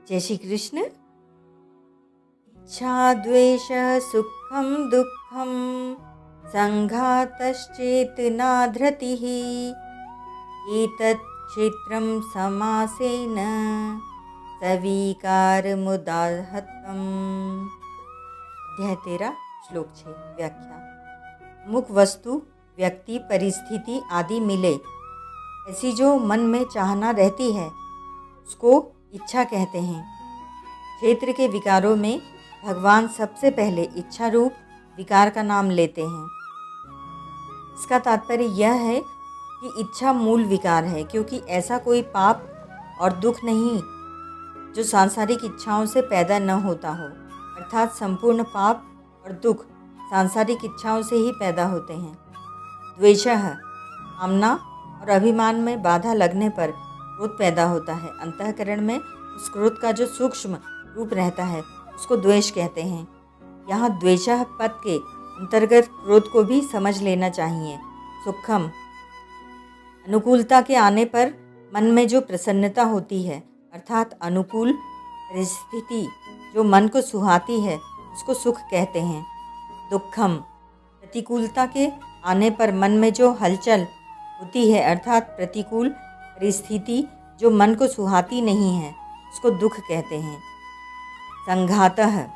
जय श्री कृष्ण। इच्छा द्वेष सुखम दुखम संघातश्चेतना धृतिः एतत् क्षेत्रं समासेन सविकारमुदाहतम्। अध्याय 13 श्लोक 6 व्याख्या। मुख वस्तु व्यक्ति परिस्थिति आदि मिले ऐसी जो मन में चाहना रहती है उसको इच्छा कहते हैं। क्षेत्र के विकारों में भगवान सबसे पहले इच्छा रूप विकार का नाम लेते हैं। इसका तात्पर्य यह है कि इच्छा मूल विकार है, क्योंकि ऐसा कोई पाप और दुख नहीं जो सांसारिक इच्छाओं से पैदा न होता हो। अर्थात संपूर्ण पाप और दुख सांसारिक इच्छाओं से ही पैदा होते हैं। द्वेषः कामना और अभिमान में बाधा लगने पर क्रोध पैदा होता है। अंतःकरण में उस क्रोध का जो सूक्ष्म रूप रहता है उसको द्वेष कहते हैं। यहाँ द्वेषः पद के अंतर्गत क्रोध को भी समझ लेना चाहिए। सुखम अनुकूलता के आने पर मन में जो प्रसन्नता होती है, अर्थात अनुकूल परिस्थिति जो मन को सुहाती है उसको सुख कहते हैं। दुखम प्रतिकूलता के आने पर मन में जो हलचल होती है, अर्थात प्रतिकूल परिस्थिति जो मन को सुहाती नहीं है उसको दुख कहते हैं। संघातः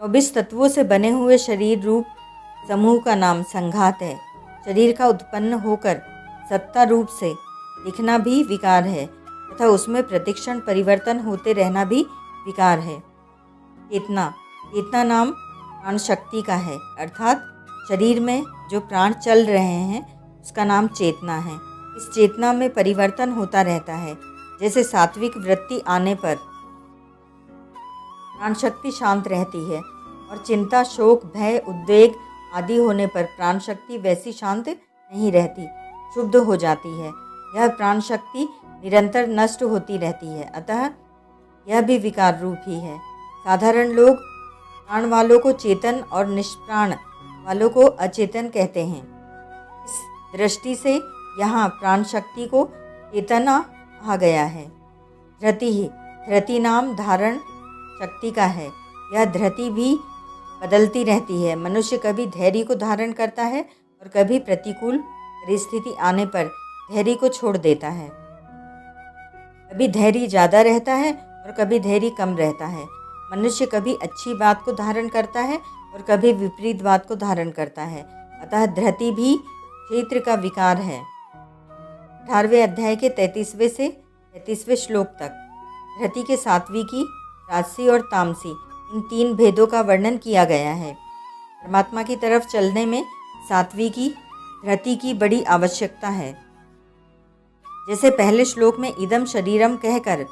24 तत्वों से बने हुए शरीर रूप समूह का नाम संघात है। शरीर का उत्पन्न होकर सत्ता रूप से दिखना भी विकार है तथा उसमें प्रतिक्षण परिवर्तन होते रहना भी विकार है। चेतना नाम प्राण शक्ति का है, अर्थात शरीर में जो प्राण चल रहे हैं उसका नाम चेतना है। इस चेतना में परिवर्तन होता रहता है। जैसे सात्विक वृत्ति आने पर प्राण शक्ति शांत रहती है और चिंता शोक भय उद्वेग आदि होने पर प्राण शक्ति वैसी शांत नहीं रहती, क्षुब्ध हो जाती है। यह प्राण शक्ति निरंतर नष्ट होती रहती है, अतः यह भी विकार रूप ही है। साधारण लोग प्राण वालों को चेतन और निष्प्राण वालों को अचेतन कहते हैं। इस दृष्टि से यहाँ प्राण शक्ति को चेतना कहा गया है। धृति नाम धारण शक्ति का है। यह धृति भी बदलती रहती है। मनुष्य कभी धैर्य को धारण करता है और कभी प्रतिकूल परिस्थिति आने पर धैर्य को छोड़ देता है। कभी धैर्य ज़्यादा रहता है और कभी धैर्य कम रहता है। मनुष्य कभी अच्छी बात को धारण करता है और कभी विपरीत बात को धारण करता है। अतः धृति भी क्षेत्र का विकार है। 18वें अध्याय के 33वें से 33वें श्लोक तक धृति के सात्विकी, राजसी और तामसी इन 3 भेदों का वर्णन किया गया है। परमात्मा की तरफ चलने में सात्विकी धृति की बड़ी आवश्यकता है। जैसे पहले श्लोक में इदम शरीरम कहकर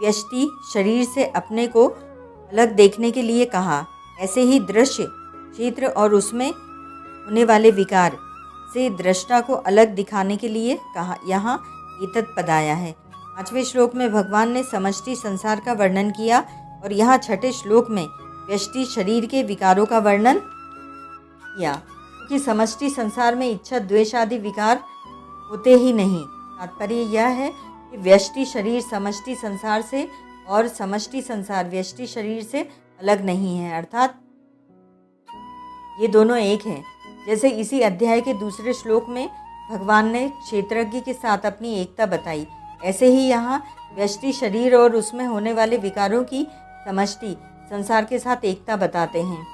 व्यष्टि शरीर से अपने को अलग देखने के लिए कहा, ऐसे ही दृश्य क्षेत्र और उसमें होने वाले विकार से दृष्टा को अलग दिखाने के लिए कहा। यहाँ एतत् पद आया है। 5वें श्लोक में भगवान ने समष्टि संसार का वर्णन किया और यहाँ 6ठे श्लोक में व्यष्टि शरीर के विकारों का वर्णन किया, क्योंकि समष्टि संसार में इच्छा द्वेष आदि विकार होते ही नहीं। तात्पर्य यह है कि व्यष्टि शरीर समष्टि संसार से और समष्टि संसार व्यष्टि शरीर से अलग नहीं है, अर्थात ये दोनों एक हैं। जैसे इसी अध्याय के दूसरे श्लोक में भगवान ने क्षेत्रज्ञ के साथ अपनी एकता बताई, ऐसे ही यहाँ व्यष्टि शरीर और उसमें होने वाले विकारों की समष्टि संसार के साथ एकता बताते हैं।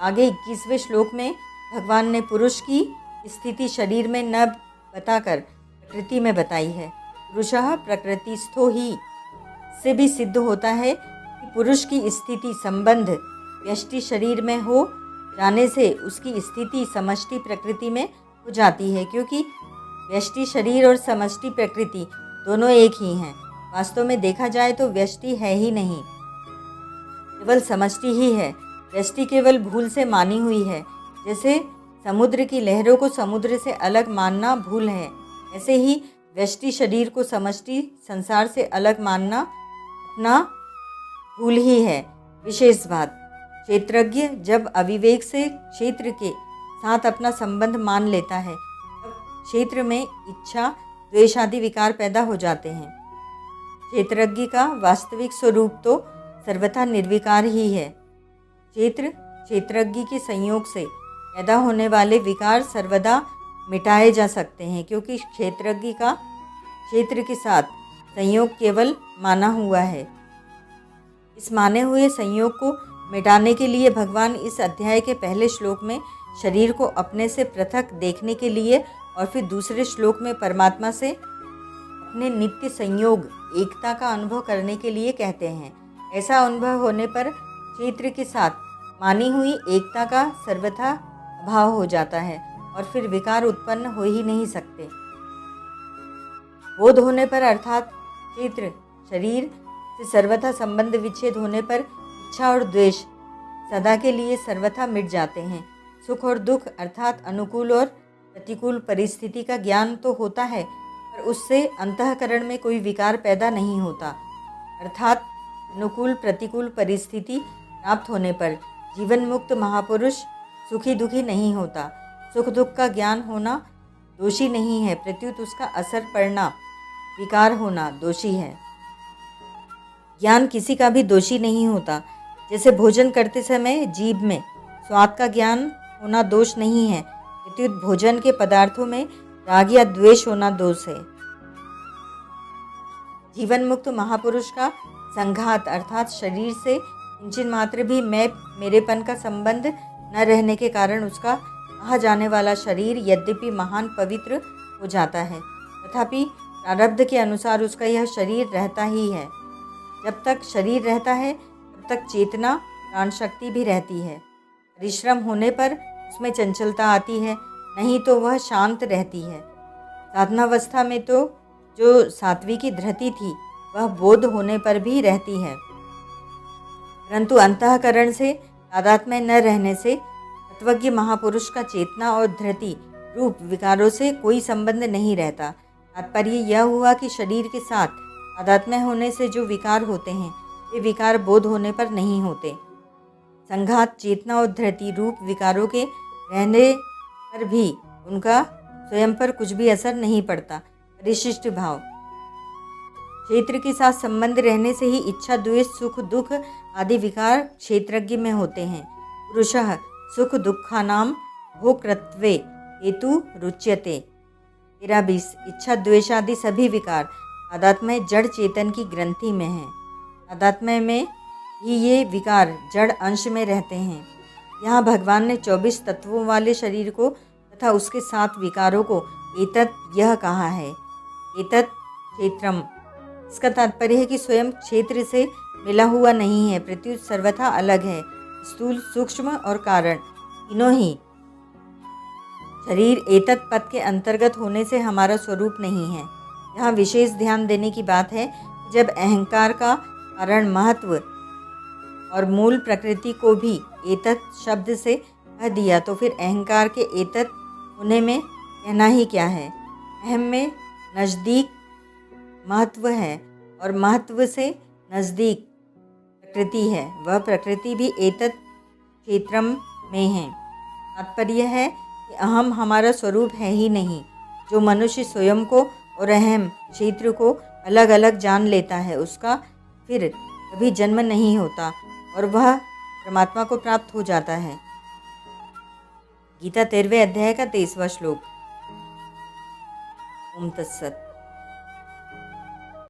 आगे 21वें श्लोक में भगवान ने पुरुष की स्थिति शरीर में न बताकर प्रकृति में बताई है। पुरुषः प्रकृतिस्थो ही से भी सिद्ध होता है कि पुरुष की स्थिति संबंध व्यष्टि शरीर में हो जाने से उसकी स्थिति समष्टि प्रकृति में हो जाती है, क्योंकि व्यष्टि शरीर और समष्टि प्रकृति दोनों एक ही हैं। वास्तव में देखा जाए तो व्यष्टि है ही नहीं, केवल समष्टि ही है। व्यष्टि केवल भूल से मानी हुई है। जैसे समुद्र की लहरों को समुद्र से अलग मानना भूल है, ऐसे ही व्यष्टि शरीर को समष्टि संसार से अलग मानना अपना भूल ही है। विशेष बात, क्षेत्रज्ञ जब अविवेक से क्षेत्र के साथ अपना संबंध मान लेता है तब क्षेत्र में इच्छा द्वेष आदि विकार पैदा हो जाते हैं। क्षेत्रज्ञ का वास्तविक स्वरूप तो सर्वथा निर्विकार ही है। क्षेत्रज्ञ के संयोग से पैदा होने वाले विकार सर्वदा मिटाए जा सकते हैं, क्योंकि क्षेत्रज्ञ का क्षेत्र के साथ संयोग केवल माना हुआ है। इस माने हुए संयोग को मिटाने के लिए भगवान इस अध्याय के पहले श्लोक में शरीर को अपने से पृथक देखने के लिए और फिर दूसरे श्लोक में परमात्मा से अपने नित्य संयोग एकता का अनुभव करने के लिए कहते हैं। ऐसा अनुभव होने पर क्षेत्र के साथ मानी हुई एकता का सर्वथा अभाव हो जाता है और फिर विकार उत्पन्न हो ही नहीं सकते। बोध होने पर अर्थात क्षेत्र शरीर से सर्वथा संबंध विच्छेद होने पर इच्छा और द्वेष सदा के लिए सर्वथा मिट जाते हैं। सुख और दुख अर्थात अनुकूल और प्रतिकूल परिस्थिति का ज्ञान तो होता है, पर उससे अंतःकरण में कोई विकार पैदा नहीं होता। अर्थात अनुकूल प्रतिकूल परिस्थिति प्राप्त होने पर जीवन मुक्त महापुरुष सुखी दुखी नहीं होता। सुख दुख का ज्ञान होना दोषी नहीं है, प्रत्युत उसका असर पड़ना विकार होना दोषी है। ज्ञान किसी का भी दोषी नहीं होता। जैसे भोजन करते समय जीभ में स्वाद का ज्ञान होना दोष नहीं है, प्रत्युत भोजन के पदार्थों में राग या द्वेष होना दोष है। जीवन मुक्त महापुरुष का संघात अर्थात शरीर से किंचित मात्र भी मैं मेरेपन का संबंध न रहने के कारण उसका कहा जाने वाला शरीर यद्यपि महान पवित्र हो जाता है, तथापि प्रारब्ध के अनुसार उसका यह शरीर रहता ही है। जब तक शरीर रहता है तब तक चेतना प्राण शक्ति भी रहती है। परिश्रम होने पर उसमें चंचलता आती है, नहीं तो वह शांत रहती है। साधनावस्था में तो जो सात्विकी धृति थी वह बोध होने पर भी रहती है, परंतु अंतःकरण से तादात्म्य न रहने से तत्वज्ञ महापुरुष का चेतना और धृति रूप विकारों से कोई संबंध नहीं रहता। तात्पर्य यह हुआ कि शरीर के साथ तादात्म्य होने से जो विकार होते हैं वे विकार बोध होने पर नहीं होते। संघात चेतना और धृति रूप विकारों के रहने पर भी उनका स्वयं पर कुछ भी असर नहीं पड़ता। परिशिष्ट भाव क्षेत्र के साथ संबंध रहने से ही इच्छा द्वेष सुख दुख आदि विकार क्षेत्रज्ञ में होते हैं। पुरुषः सुख दुखानां भोक्तृत्वे हेतु रुच्यते। 13-20 इच्छा द्वेष आदि सभी विकार तादात्म्य जड़ चेतन की ग्रंथि में है। तादात्म्य में ही ये विकार जड़ अंश में रहते हैं। यहाँ भगवान ने 24 तत्वों वाले शरीर को तथा उसके 7 विकारों को एतत् यह कहा है। एतत् क्षेत्रम, इसका तात्पर्य है कि स्वयं क्षेत्र से मिला हुआ नहीं है, प्रत्युत सर्वथा अलग है। स्थूल सूक्ष्म और कारण तीनों ही शरीर एतत् पद के अंतर्गत होने से हमारा स्वरूप नहीं है। यहाँ विशेष ध्यान देने की बात है, जब अहंकार का कारण महत्व और मूल प्रकृति को भी एतत् शब्द से कह दिया तो फिर अहंकार के एतत् होने में कहना ही क्या है। अहम में नज़दीक महत्व है और महत्व से नज़दीक प्रकृति है, वह प्रकृति भी एतत् क्षेत्रम में है। तात्पर्य है कि अहम हमारा स्वरूप है ही नहीं। जो मनुष्य स्वयं को और अहम क्षेत्र को अलग अलग जान लेता है उसका फिर कभी जन्म नहीं होता और वह परमात्मा को प्राप्त हो जाता है। गीता 13वें अध्याय का 23वां श्लोक। ओम तत्सत।